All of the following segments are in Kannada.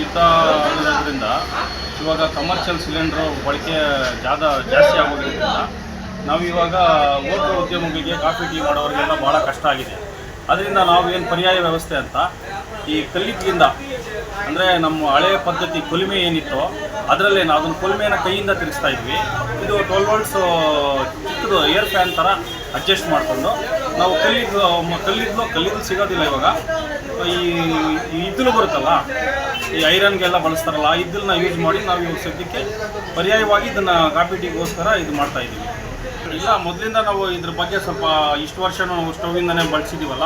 ಯುದ್ಧ ಆಗಿರೋದ್ರಿಂದ ಇವಾಗ ಕಮರ್ಷಿಯಲ್ ಸಿಲಿಂಡ್ರು ಬಳಕೆ ಜಾಸ್ತಿ ಆಗೋದ್ರಿಂದ ನಾವು ಇವಾಗ ಹೋಟೆಲ್ ಉದ್ಯಮಗಳಿಗೆ ಕಾಫಿ ಟೀ ಮಾಡೋರಿಗೆಲ್ಲ ಭಾಳ ಕಷ್ಟ ಆಗಿದೆ. ಅದರಿಂದ ನಾವು ಏನು ಪರ್ಯಾಯ ವ್ಯವಸ್ಥೆ ಅಂತ ಈ ಕಲ್ಲಿದ್ದಿಂದ ಅಂದರೆ ನಮ್ಮ ಹಳೆಯ ಪದ್ಧತಿ ಕೊಲಿಮೆ ಏನಿತ್ತು ಅದರಲ್ಲೇ ನಾವು ಅದನ್ನು ಕೊಲಿಮೆಯನ್ನು ಕೈಯಿಂದ ತಿರುಗಿಸ್ತಾ ಇದ್ವಿ. ಇದು 12 ವೋಲ್ಟ್ಸ್ ಚಿಕ್ಕದು ಏರ್ ಫ್ಯಾನ್ ಥರ ಅಡ್ಜಸ್ಟ್ ಮಾಡಿಕೊಂಡು ನಾವು ಕಲ್ಲಿದ್ದು ಸಿಗೋದಿಲ್ಲ ಇವಾಗ. ಈ ಇದ್ದಲು ಬರುತ್ತಲ್ಲ, ಈ ಐರನ್ಗೆಲ್ಲ ಬಳಸ್ತಾರಲ್ಲ, ಆ ಇದ್ದಲನ್ನ ಯೂಸ್ ಮಾಡಿ ನಾವು ಇವಾಗ ಸದ್ಯಕ್ಕೆ ಪರ್ಯಾಯವಾಗಿ ಇದನ್ನು ಕಾಫಿ ಟೀಗೋಸ್ಕರ ಇದು ಮಾಡ್ತಾಯಿದ್ದೀವಿ. ಇಲ್ಲ, ಮೊದಲಿಂದ ನಾವು ಇದ್ರ ಬಗ್ಗೆ ಸ್ವಲ್ಪ ಇಷ್ಟು ವರ್ಷ ನಾವು ಸ್ಟೌವಿಂದನೇ ಬಳಸಿದ್ದೀವಲ್ಲ,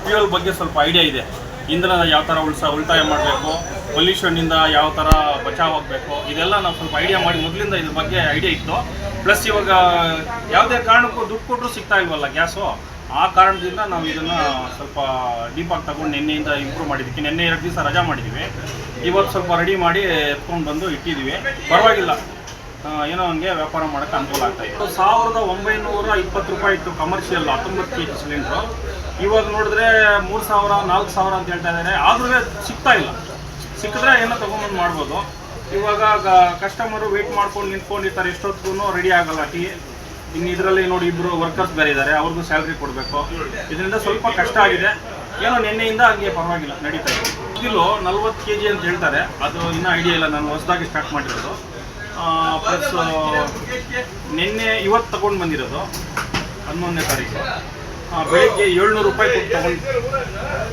ಫ್ಯೂಯಲ್ ಬಗ್ಗೆ ಸ್ವಲ್ಪ ಐಡಿಯಾ ಇದೆ. ಇಂಧನ ಯಾವ ಥರ ಉಳಿತಾಯ ಮಾಡಬೇಕು, ಪೊಲ್ಯೂಷನ್ನಿಂದ ಯಾವ ಥರ ಬಚಾವಾಗಬೇಕು, ಇದೆಲ್ಲ ನಾವು ಸ್ವಲ್ಪ ಐಡಿಯಾ ಮಾಡಿ ಮೊದಲಿಂದ ಇದ್ರ ಬಗ್ಗೆ ಐಡಿಯಾ ಇತ್ತು. ಪ್ಲಸ್ ಇವಾಗ ಯಾವುದೇ ಕಾರಣಕ್ಕೂ ದುಡ್ಡು ಕೊಟ್ಟರು ಸಿಗ್ತಾ ಇಲ್ವಲ್ಲ ಗ್ಯಾಸು, ಆ ಕಾರಣದಿಂದ ನಾವು ಇದನ್ನು ಸ್ವಲ್ಪ ಡೀಪಾಗಿ ತಗೊಂಡು ನಿನ್ನೆಯಿಂದ ಇಂಪ್ರೂವ್ ಮಾಡಿದ್ದಕ್ಕೆ ನಿನ್ನೆ 2 ದಿವಸ ರಜಾ ಮಾಡಿದ್ದೀವಿ. ಇವತ್ತು ಸ್ವಲ್ಪ ರೆಡಿ ಮಾಡಿ ಎತ್ಕೊಂಡು ಬಂದು ಇಟ್ಟಿದ್ದೀವಿ. ಪರವಾಗಿಲ್ಲ, ಏನೋ ಹಂಗೆ ವ್ಯಾಪಾರ ಮಾಡೋಕ್ಕೆ ಅನುಕೂಲ ಆಗ್ತಾಯಿದೆ. 1920 ರೂಪಾಯಿ ಇತ್ತು ಕಮರ್ಷಿಯಲ್ 19 kg ಸಿಲಿಂಡ್ರು. ಇವಾಗ ನೋಡಿದ್ರೆ 3000 4000 ಅಂತ ಹೇಳ್ತಾ ಇದ್ದಾರೆ. ಆದ್ರೂ ಸಿಗ್ತಾ ಇಲ್ಲ. ಸಿಕ್ಕಿದ್ರೆ ಏನೋ ತೊಗೊಂಬಂದು ಮಾಡ್ಬೋದು. ಇವಾಗ ಕಸ್ಟಮರು ವೆಯ್ಟ್ ಮಾಡ್ಕೊಂಡು ನಿಂತ್ಕೊಂಡಿರ್ತಾರೆ, ಎಷ್ಟೊತ್ತಿಗೂ ರೆಡಿ ಆಗಲ್ಲ ಟೀ. ಇನ್ನು ಇದರಲ್ಲಿ ನೋಡಿ ಇಬ್ಬರು ವರ್ಕರ್ಸ್ ಬೇರೆ ಇದ್ದಾರೆ, ಅವ್ರಿಗೂ ಸ್ಯಾಲ್ರಿ ಕೊಡಬೇಕು. ಇದರಿಂದ ಸ್ವಲ್ಪ ಕಷ್ಟ ಆಗಿದೆ. ಏನೋ ನಿನ್ನೆಯಿಂದ ಹಂಗೆ ಪರವಾಗಿಲ್ಲ, ನಡೀತಾ ಇದೆ. ಇದಿಲು 40 kg ಅಂತ ಹೇಳ್ತಾರೆ, ಅದು ಇನ್ನೂ ಐಡಿಯಾ ಇಲ್ಲ, ನಾನು ಹೊಸದಾಗಿ ಸ್ಟಾರ್ಟ್ ಮಾಡಿರೋದು. ಪ್ಲಸ್ ಇವತ್ತು ತೊಗೊಂಡು ಬಂದಿರೋದು 11ನೇ ತಾರೀಕು. ಬೆಳಿಗ್ಗೆ 700 ರೂಪಾಯಿ ಕೊಟ್ಟು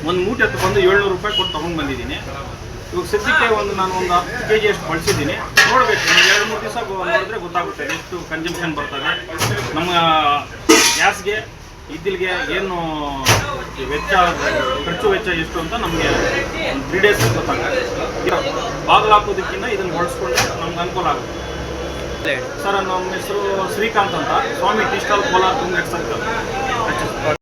ಒಂದು ಮೂಟೆ ತೊಗೊಂಡು 700 ರೂಪಾಯಿ ಕೊಟ್ಟು ತೊಗೊಂಡು ಬಂದಿದ್ದೀನಿ. ಇವಾಗ ಸದ್ಯಕ್ಕೆ ನಾನು ಒಂದು 10 kg ಅಷ್ಟು ಬಳಸಿದ್ದೀನಿ. ನೋಡಬೇಕು, 2-3 ದಿವಸ ನೋಡಿದ್ರೆ ಗೊತ್ತಾಗುತ್ತೆ ಎಷ್ಟು ಕನ್ಸಂಪ್ಷನ್ ಬರ್ತದೆ. ನಮ್ಮ ಗ್ಯಾಸ್ಗೆ ಇದ್ದಿಲ್ಗೆ ಏನು ಖರ್ಚು ವೆಚ್ಚ ಎಷ್ಟು ಅಂತ ನಮಗೆ 3 ಡೇಸ್ ಗೊತ್ತಾಗುತ್ತೆ. ಬಾಗಿಲು ಹಾಕೋದಕ್ಕಿಂತ ಇದನ್ನು ಬಳಸ್ಕೊಂಡ್ರೆ ನಮ್ಗೆ ಅನುಕೂಲ ಆಗುತ್ತೆ. ಸರ್, ನಮ್ಮ ಹೆಸರು ಶ್ರೀಕಾಂತ್ ಅಂತ, ಸ್ವಾಮಿ ಟೀ ಸ್ಟಾಲ್ ಕೋಲಾರ ತುಂಗೇಟ್ ಸರ್ಕಲ್.